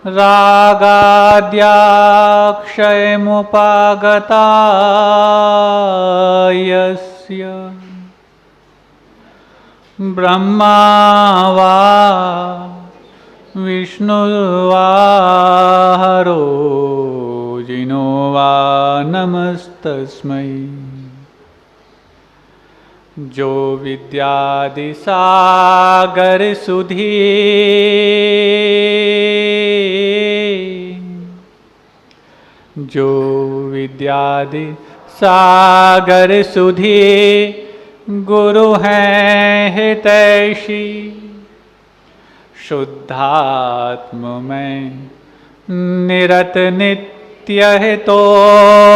रागाद्याक्षयमुपागता यस्य ब्रह्मा वा विष्णुर्वा हरो जिनो वा नमस्तस्मै। जो विद्यादि सागर सुधी जो विद्यादि सागर सुधी गुरु हैं हितैषी शुद्धात्म में निरत नित्य हितोपदेशी।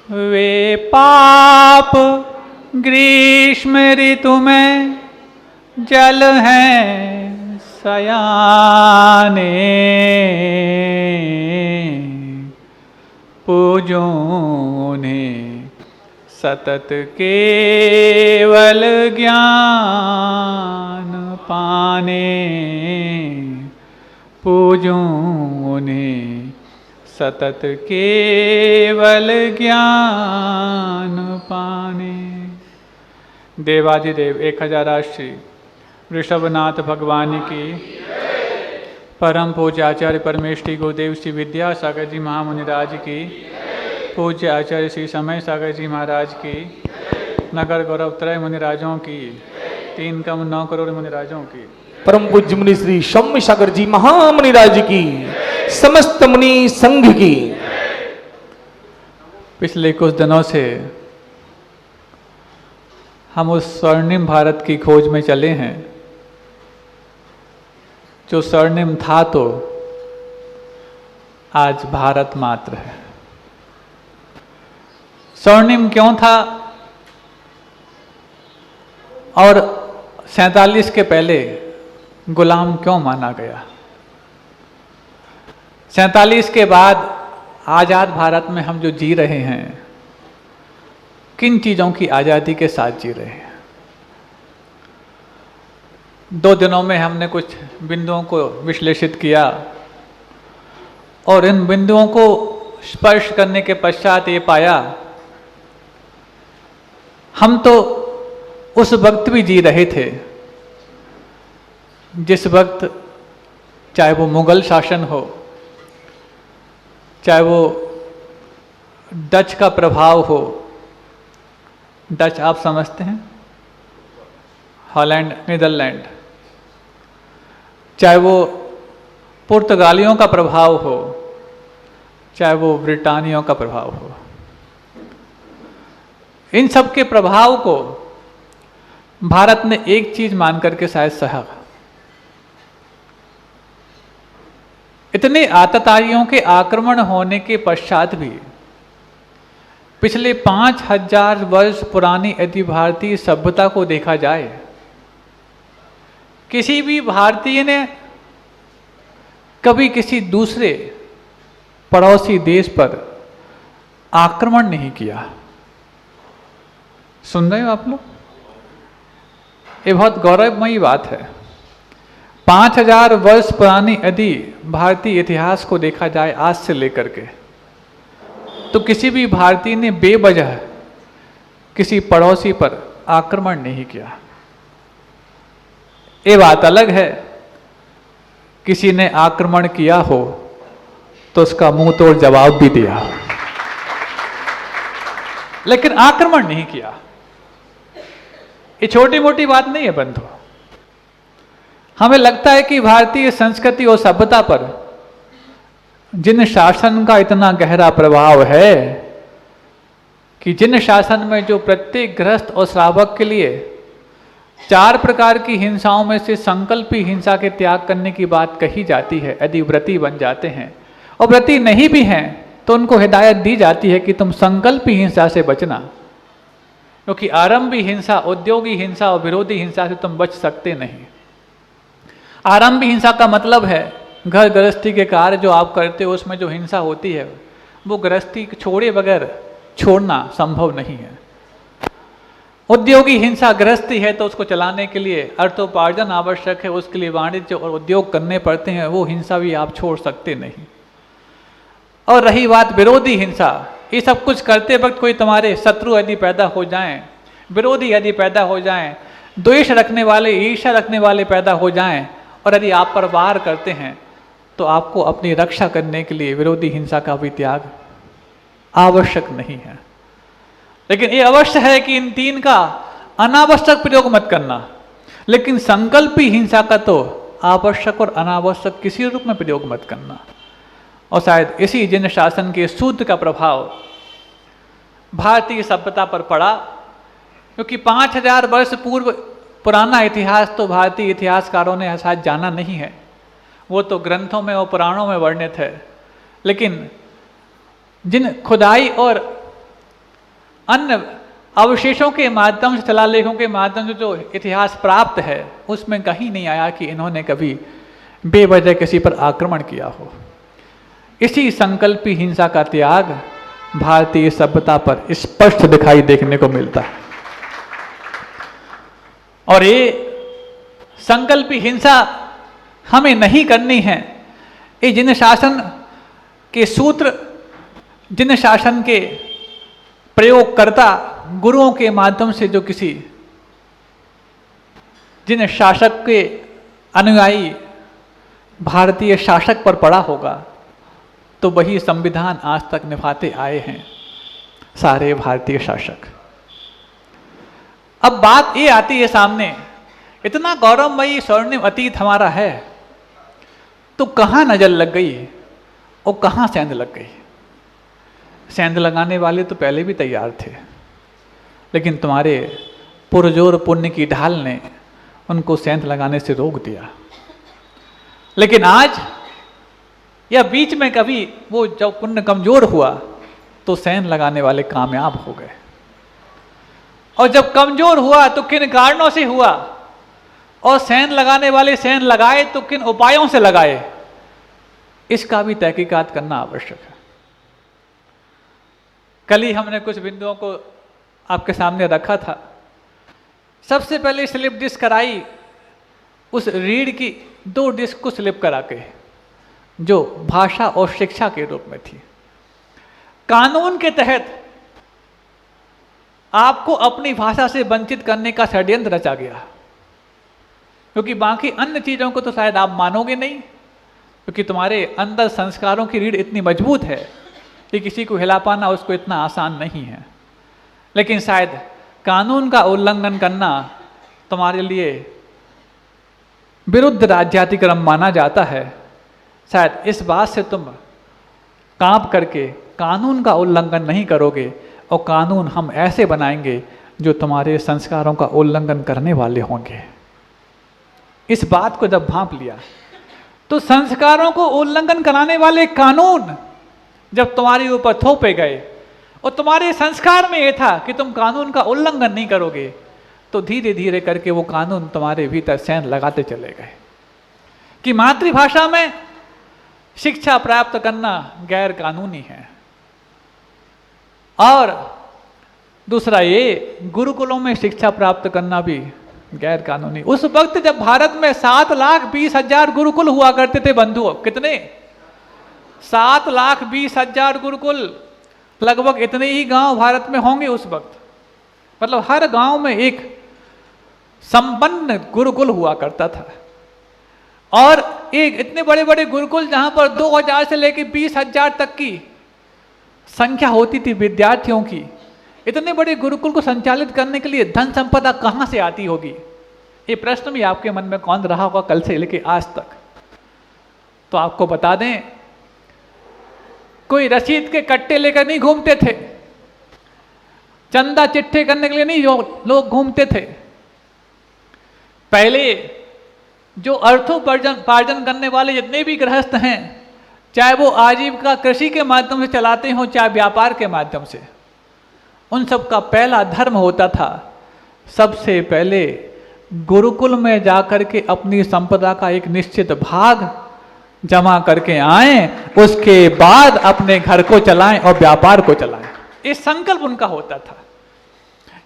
वे पाप ग्रीष्म ऋतु में जल हैं सयाने पूजो उन्हें सतत केवल ज्ञान पाने पूजो उन्हें सतत केवल ज्ञान पाने। देवाधिदेव 1000 श्री ऋषभनाथ भगवान की परम पूज्य आचार्य परमेष्ठी गुरुदेव श्री विद्यासागर जी महामुनिराज की पूज्य आचार्य श्री समय सागर जी महाराज की नगर गौरव त्रय मुनिराजों की 3 कम 9 करोड़ मुनिराजों की परम पूज्य मुनि श्री सौम्य सागर जी महामुनिराज की समस्त मुनि संघ की। पिछले कुछ दिनों से हम उस स्वर्णिम भारत की खोज में चले हैं जो स्वर्णिम था तो आज भारत मात्र है। स्वर्णिम क्यों था और 47 के पहले गुलाम क्यों माना गया? 47 के बाद आज़ाद भारत में हम जो जी रहे हैं किन चीज़ों की आज़ादी के साथ जी रहे हैं? 2 दिनों में हमने कुछ बिंदुओं को विश्लेषित किया और इन बिंदुओं को स्पर्श करने के पश्चात ये पाया हम तो उस वक्त भी जी रहे थे जिस वक्त चाहे वो मुगल शासन हो, चाहे वो डच का प्रभाव हो। डच आप समझते हैं, हॉलैंड नीदरलैंड। चाहे वो पुर्तगालियों का प्रभाव हो, चाहे वो ब्रिटानियों का प्रभाव हो। इन सब के प्रभाव को भारत ने एक चीज मान करके शायद सहा। इतने आतताइयों के आक्रमण होने के पश्चात भी पिछले 5000 वर्ष पुरानी यदि भारतीय सभ्यता को देखा जाए, किसी भी भारतीय ने कभी किसी दूसरे पड़ोसी देश पर आक्रमण नहीं किया। सुन रहे हो आप लोग? ये बहुत गौरवमयी बात है। 5000 वर्ष पुरानी यदि भारतीय इतिहास को देखा जाए आज से लेकर के, तो किसी भी भारतीय ने बेवजह किसी पड़ोसी पर आक्रमण नहीं किया। ये बात अलग है किसी ने आक्रमण किया हो तो उसका मुंह तोड़ जवाब भी दिया, लेकिन आक्रमण नहीं किया। ये छोटी मोटी बात नहीं है बंधु। हमें लगता है कि भारतीय संस्कृति और सभ्यता पर जिन शासन का इतना गहरा प्रभाव है कि जिन शासन में जो प्रत्येक गृहस्थ और श्रावक के लिए 4 प्रकार की हिंसाओं में से संकल्पी हिंसा के त्याग करने की बात कही जाती है, यदि व्रती बन जाते हैं और व्रती नहीं भी हैं तो उनको हिदायत दी जाती है कि तुम संकल्पी हिंसा से बचना, क्योंकि आरंभी हिंसा, उद्योगी हिंसा और विरोधी हिंसा से तुम बच सकते नहीं। आरंभी हिंसा का मतलब है घर गृहस्थी के कार्य जो आप करते हो उसमें जो हिंसा होती है वो गृहस्थी छोड़े बगैर छोड़ना संभव नहीं है। उद्योगी हिंसा गृहस्थी है तो उसको चलाने के लिए अर्थोपार्जन आवश्यक है, उसके लिए वाणिज्य और उद्योग करने पड़ते हैं, वो हिंसा भी आप छोड़ सकते नहीं। और रही बात विरोधी हिंसा, ये सब कुछ करते वक्त कोई तुम्हारे शत्रु यदि पैदा हो जाएं, विरोधी यदि पैदा हो जाएं, द्वेष रखने वाले, ईर्ष्या रखने वाले पैदा हो जाएं और यदि आप पर वार करते हैं, तो आपको अपनी रक्षा करने के लिए विरोधी हिंसा का भी त्याग आवश्यक नहीं है। लेकिन ये अवश्य है कि इन तीन का अनावश्यक प्रयोग मत करना, लेकिन संकल्पी हिंसा का तो आवश्यक और अनावश्यक किसी रूप में प्रयोग मत करना। और शायद इसी जिन शासन के सूत्र का प्रभाव भारतीय सभ्यता पर पड़ा, क्योंकि 5000 वर्ष पूर्व पुराना इतिहास तो भारतीय इतिहासकारों ने शायद जाना नहीं है, वो तो ग्रंथों में और पुराणों में वर्णित है। लेकिन जिन खुदाई और अन्य अवशेषों के माध्यम से, शिलालेखों के माध्यम से जो इतिहास प्राप्त है, उसमें कहीं नहीं आया कि इन्होंने कभी बेवजह किसी पर आक्रमण किया हो। इसी संकल्पी हिंसा का त्याग भारतीय सभ्यता पर स्पष्ट दिखाई देखने को मिलता है। और ये संकल्पी हिंसा हमें नहीं करनी है। ये जिन शासन के सूत्र, जिन शासन के प्रयोगकर्ता गुरुओं के माध्यम से जो किसी, जिन शासक के अनुयायी भारतीय शासक पर पड़ा होगा, तो वही संविधान आज तक निभाते आए हैं सारे भारतीय शासक। अब बात ये आती है सामने, इतना गौरवमयी स्वर्णिम अतीत हमारा है, तो कहाँ नजर लग गई और कहाँ सेंध लग गई। सेंध लगाने वाले तो पहले भी तैयार थे, लेकिन तुम्हारे पुरजोर पुण्य की ढाल ने उनको सेंध लगाने से रोक दिया। लेकिन आज या बीच में कभी वो जब पुण्य कमजोर हुआ तो सेंध लगाने वाले कामयाब हो गए। और जब कमजोर हुआ तो किन कारणों से हुआ, और सेंध लगाने वाले सेंध लगाए तो किन उपायों से लगाए, इसका भी तहकीकात करना आवश्यक है। कल ही हमने कुछ बिंदुओं को आपके सामने रखा था। सबसे पहले स्लिप डिस्क कराई, उस रीढ़ की 2 डिस्क को स्लिप करा के, जो भाषा और शिक्षा के रूप में थी। कानून के तहत आपको अपनी भाषा से वंचित करने का षड्यंत्र रचा गया, क्योंकि बाकी अन्य चीजों को तो शायद आप मानोगे नहीं, क्योंकि तुम्हारे अंदर संस्कारों की रीढ़ इतनी मजबूत है कि किसी को हिला पाना उसको इतना आसान नहीं है। लेकिन शायद कानून का उल्लंघन करना तुम्हारे लिए विरुद्ध राज्यातिक्रम माना जाता है। शायद इस बात से तुम कांप करके कानून का उल्लंघन नहीं करोगे, और कानून हम ऐसे बनाएंगे जो तुम्हारे संस्कारों का उल्लंघन करने वाले होंगे। इस बात को जब भांप लिया तो संस्कारों को उल्लंघन कराने वाले कानून जब तुम्हारे ऊपर थोपे गए, और तुम्हारे संस्कार में यह था कि तुम कानून का उल्लंघन नहीं करोगे, तो धीरे धीरे करके वो कानून तुम्हारे भीतर सेंध लगाते चले गए कि मातृभाषा में शिक्षा प्राप्त करना गैर कानूनी है। और दूसरा ये, गुरुकुलों में शिक्षा प्राप्त करना भी गैर कानूनी। उस वक्त जब भारत में 7,20,000 गुरुकुल हुआ करते थे बंधुओं, कितने? 7,20,000 गुरुकुल। लगभग इतने ही गांव भारत में होंगे उस वक्त। मतलब हर गांव में एक संपन्न गुरुकुल हुआ करता था। और एक इतने बड़े बड़े गुरुकुल जहां पर 2,000 से लेकर 20,000 तक की संख्या होती थी विद्यार्थियों की। इतने बड़े गुरुकुल को संचालित करने के लिए धन संपदा कहां से आती होगी? ये प्रश्न भी आपके मन में कौन रहा होगा कल से लेकर आज तक। तो आपको बता दें, कोई रसीद के कट्टे लेकर नहीं घूमते थे, चंदा चिट्ठे करने के लिए नहीं लोग घूमते थे। पहले जो अर्थोपार्जन करने वाले जितने भी गृहस्थ हैं, चाहे वो आजीविका कृषि के माध्यम से चलाते हों चाहे व्यापार के माध्यम से, उन सब का पहला धर्म होता था सबसे पहले गुरुकुल में जाकर के अपनी संपदा का एक निश्चित भाग जमा करके आएं, उसके बाद अपने घर को चलाएं और व्यापार को चलाएं। ये संकल्प उनका होता था।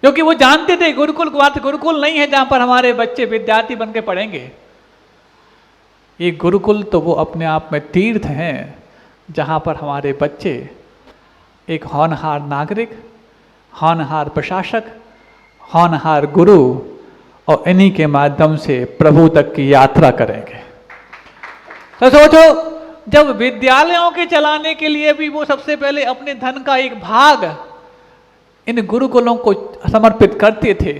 क्योंकि वो जानते थे गुरुकुल मात्र गुरुकुल नहीं है जहां पर हमारे बच्चे विद्यार्थी बन के पढ़ेंगे। ये गुरुकुल तो वो अपने आप में तीर्थ हैं जहां पर हमारे बच्चे एक होनहार नागरिक, होनहार प्रशासक, होनहार गुरु और इन्हीं के माध्यम से प्रभु तक की यात्रा करेंगे। तो सोचो, जब विद्यालयों के चलाने के लिए भी वो सबसे पहले अपने धन का एक भाग इन गुरुकुलों को समर्पित करते थे,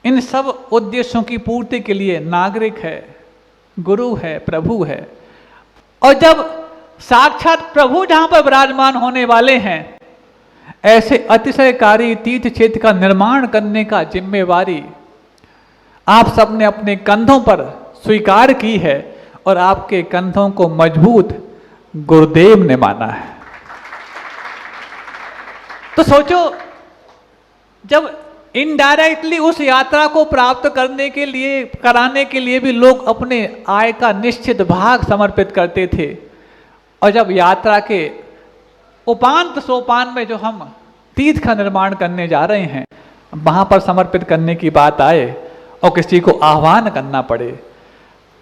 इन सब उद्देश्यों की पूर्ति के लिए नागरिक है, गुरु है, प्रभु है। और जब साक्षात प्रभु जहां पर विराजमान होने वाले हैं, ऐसे अतिशयकारी तीर्थ क्षेत्र का निर्माण करने का जिम्मेवारी आप सबने अपने कंधों पर स्वीकार की है और आपके कंधों को मजबूत गुरुदेव ने माना है। तो सोचो, जब इनडायरेक्टली उस यात्रा को प्राप्त करने के लिए कराने के लिए भी लोग अपने आय का निश्चित भाग समर्पित करते थे, और जब यात्रा के उपांत सोपान में जो हम तीर्थ का निर्माण करने जा रहे हैं वहां पर समर्पित करने की बात आए और किसी को आह्वान करना पड़े,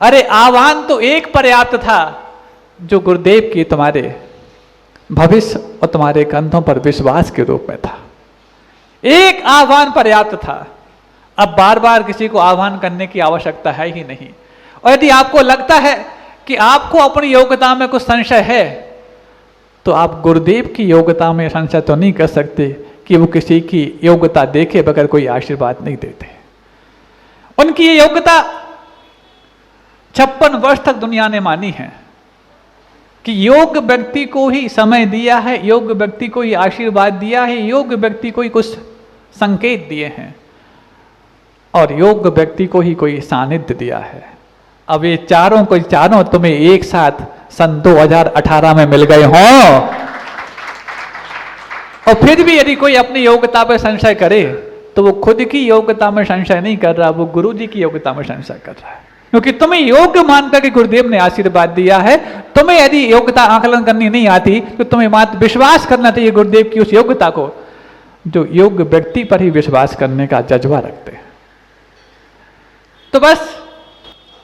अरे आह्वान तो एक पर्याप्त था जो गुरुदेव की तुम्हारे भविष्य और तुम्हारे कंधों पर विश्वास के रूप में था। एक आह्वान पर्याप्त था। अब बार बार किसी को आह्वान करने की आवश्यकता है ही नहीं। और यदि आपको लगता है कि आपको अपनी योग्यता में कुछ संशय है, तो आप गुरुदेव की योग्यता में संशय तो नहीं कर सकते कि वो किसी की योग्यता देखे बगैर कोई आशीर्वाद नहीं देते। उनकी ये योग्यता 56 वर्ष तक दुनिया ने मानी है कि योग्य व्यक्ति को ही समय दिया है, योग्य व्यक्ति को ही आशीर्वाद दिया है, योग्य व्यक्ति को ही कुछ संकेत दिए हैं और योग्य व्यक्ति को ही कोई सानिध्य दिया है। अब ये चारों तुम्हें एक साथ सन 2018 में मिल गए हों, और फिर भी यदि कोई अपनी योग्यता पर संशय करे तो वो खुद की योग्यता में संशय नहीं कर रहा, वो गुरु जी की योग्यता में संशय कर रहा है। क्योंकि तुम्हें योग्य मानकर के गुरुदेव ने आशीर्वाद दिया है। तुम्हें यदि योग्यता आकलन करनी नहीं आती तो तुम्हें मात्र विश्वास करना चाहिए गुरुदेव की उस योग्यता को, जो योग्य व्यक्ति पर ही विश्वास करने का जज्बा रखते हैं। तो बस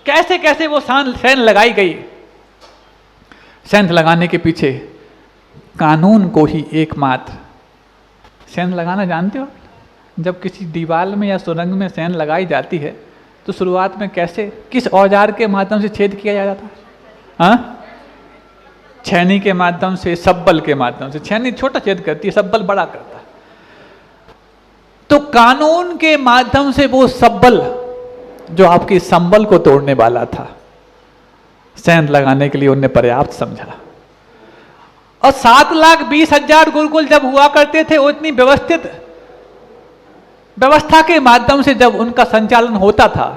कैसे कैसे वो सेंध लगाई गई। सेंध लगाने के पीछे कानून को ही एकमात्र, सेंध लगाना जानते हो? जब किसी दीवार में या सुरंग में सेंध लगाई जाती है तो शुरुआत में कैसे, किस औजार के माध्यम से छेद किया जाता है? हाँ, छेनी के माध्यम से, सब्बल के माध्यम से। छेनी छोटा छेद करती है, सब्बल बड़ा करता है। तो कानून के माध्यम से वो सब्बल जो आपकी संबल को तोड़ने वाला था, सेंध लगाने के लिए उन्हें पर्याप्त समझा। और 7,20,000 गुरुकुल जब हुआ करते थे, वो इतनी व्यवस्थित व्यवस्था के माध्यम से जब उनका संचालन होता था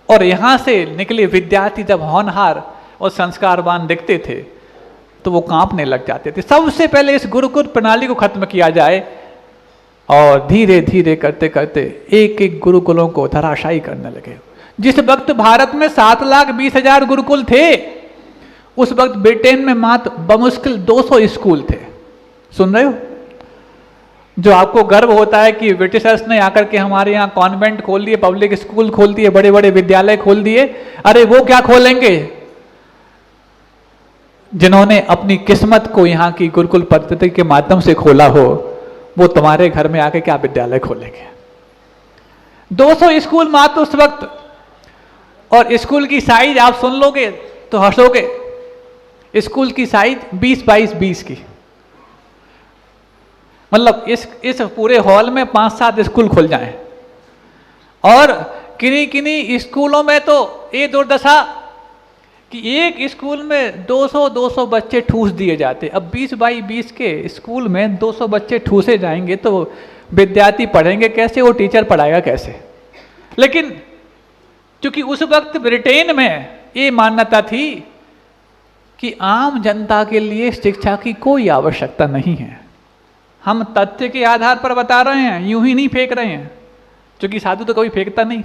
और यहां से निकले विद्यार्थी जब होनहार और संस्कारवान दिखते थे तो वो कांपने लग जाते थे। सबसे पहले इस गुरुकुल प्रणाली को खत्म किया जाए और धीरे धीरे करते करते एक एक गुरुकुलों को धराशायी करने लगे। जिस वक्त भारत में 7,20,000 गुरुकुल थे, उस वक्त ब्रिटेन में मात्र बमुश्किल 200 स्कूल थे। सुन रहे हो? जो आपको गर्व होता है कि ब्रिटिशर्स ने आकर के हमारे यहाँ कॉन्वेंट खोल दिए, पब्लिक स्कूल खोल दिए, बड़े बड़े विद्यालय खोल दिए, अरे वो क्या खोलेंगे जिन्होंने अपनी किस्मत को यहाँ की गुरुकुल पद्धति के माध्यम से खोला हो, वो तुम्हारे घर में आके क्या विद्यालय खोलेंगे? 200 स्कूल मात्र उस वक्त। और स्कूल की साइज आप सुन लोगे तो हंसोगे। स्कूल की साइज 20x20 की, मतलब इस पूरे हॉल में 5-7 स्कूल खुल जाएं। और किन्हीं स्कूलों में तो ये दुर्दशा कि एक स्कूल में 200 बच्चे ठूस दिए जाते। अब 20x20 के स्कूल में 200 बच्चे ठूसे जाएंगे तो विद्यार्थी पढ़ेंगे कैसे, वो टीचर पढ़ाएगा कैसे? लेकिन क्योंकि उस वक्त ब्रिटेन में ये मान्यता थी कि आम जनता के लिए शिक्षा की कोई आवश्यकता नहीं है। हम तथ्य के आधार पर बता रहे हैं, यूं ही नहीं फेंक रहे हैं, क्योंकि साधु तो कभी फेंकता नहीं,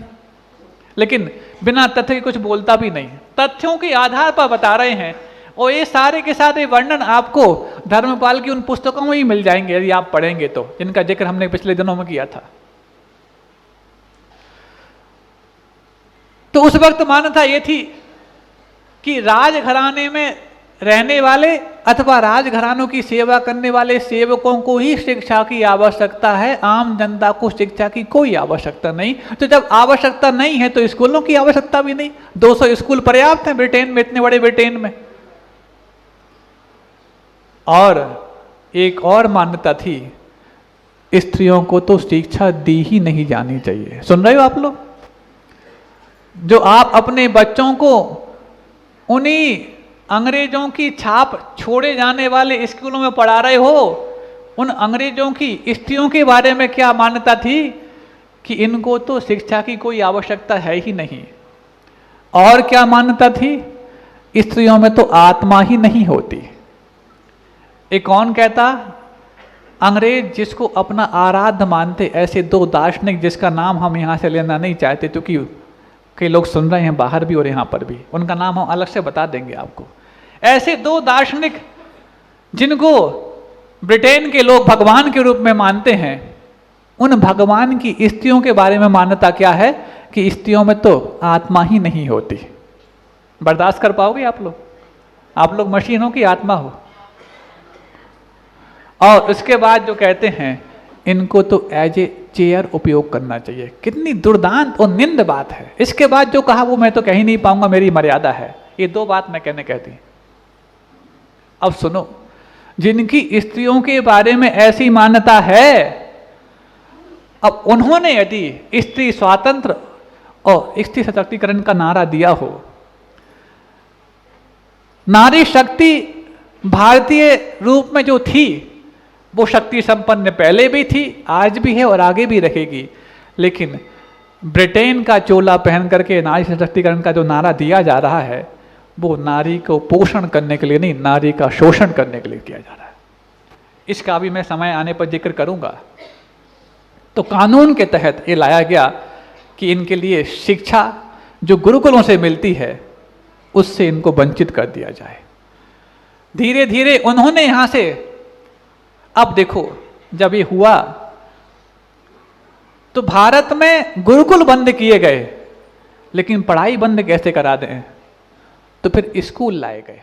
लेकिन बिना तथ्य के कुछ बोलता भी नहीं। तथ्यों के आधार पर बता रहे हैं। और ये सारे के सारे वर्णन आपको धर्मपाल की उन पुस्तकों में ही मिल जाएंगे यदि आप पढ़ेंगे तो, जिनका जिक्र हमने पिछले दिनों में किया था। तो उस वक्त मान्यता ये थी कि राजघराने में रहने वाले अथवा राजघरानों की सेवा करने वाले सेवकों को ही शिक्षा की आवश्यकता है, आम जनता को शिक्षा की कोई आवश्यकता नहीं। तो जब आवश्यकता नहीं है तो स्कूलों की आवश्यकता भी नहीं। 200 स्कूल पर्याप्त हैं ब्रिटेन में, इतने बड़े ब्रिटेन में। और एक और मान्यता थी, स्त्रियों को तो शिक्षा दी ही नहीं जानी चाहिए। सुन रहे हो आप लोग? जो आप अपने बच्चों को उन्हीं अंग्रेजों की छाप छोड़े जाने वाले स्कूलों में पढ़ा रहे हो, उन अंग्रेजों की स्त्रियों के बारे में क्या मान्यता थी कि इनको तो शिक्षा की कोई आवश्यकता है ही नहीं। और क्या मान्यता थी? स्त्रियों में तो आत्मा ही नहीं होती। एक कौन कहता? अंग्रेज जिसको अपना आराध्य मानते, ऐसे दो दार्शनिक जिसका नाम हम यहाँ से लेना नहीं चाहते क्योंकि कई लोग सुन रहे हैं बाहर भी और यहाँ पर भी, उनका नाम हम अलग से बता देंगे आपको। ऐसे दो दार्शनिक जिनको ब्रिटेन के लोग भगवान के रूप में मानते हैं, उन भगवान की स्त्रियों के बारे में मान्यता क्या है कि स्त्रियों में तो आत्मा ही नहीं होती। बर्दाश्त कर पाओगे आप लोग? आप लोग मशीनों की आत्मा हो। और उसके बाद जो कहते हैं इनको तो एज ए चेयर उपयोग करना चाहिए। कितनी दुर्दांत और निंद बात है। इसके बाद जो कहा वो मैं तो कह ही नहीं पाऊंगा, मेरी मर्यादा है। ये दो बात मैं कहती। अब सुनो, जिनकी स्त्रियों के बारे में ऐसी मान्यता है, अब उन्होंने यदि स्त्री स्वातंत्र और स्त्री सशक्तिकरण का नारा दिया हो, नारी शक्ति भारतीय रूप में जो थी वो शक्ति संपन्न पहले भी थी, आज भी है और आगे भी रहेगी। लेकिन ब्रिटेन का चोला पहन करके नारी सशक्तिकरण का जो नारा दिया जा रहा है वो नारी को पोषण करने के लिए नहीं, नारी का शोषण करने के लिए किया जा रहा है। इसका भी मैं समय आने पर जिक्र करूंगा। तो कानून के तहत ये लाया गया कि इनके लिए शिक्षा जो गुरुकुलों से मिलती है उससे इनको वंचित कर दिया जाए। धीरे धीरे उन्होंने यहां से, अब देखो जब ये हुआ तो भारत में गुरुकुल बंद किए गए, लेकिन पढ़ाई बंद कैसे करा दें? तो फिर स्कूल लाए गए।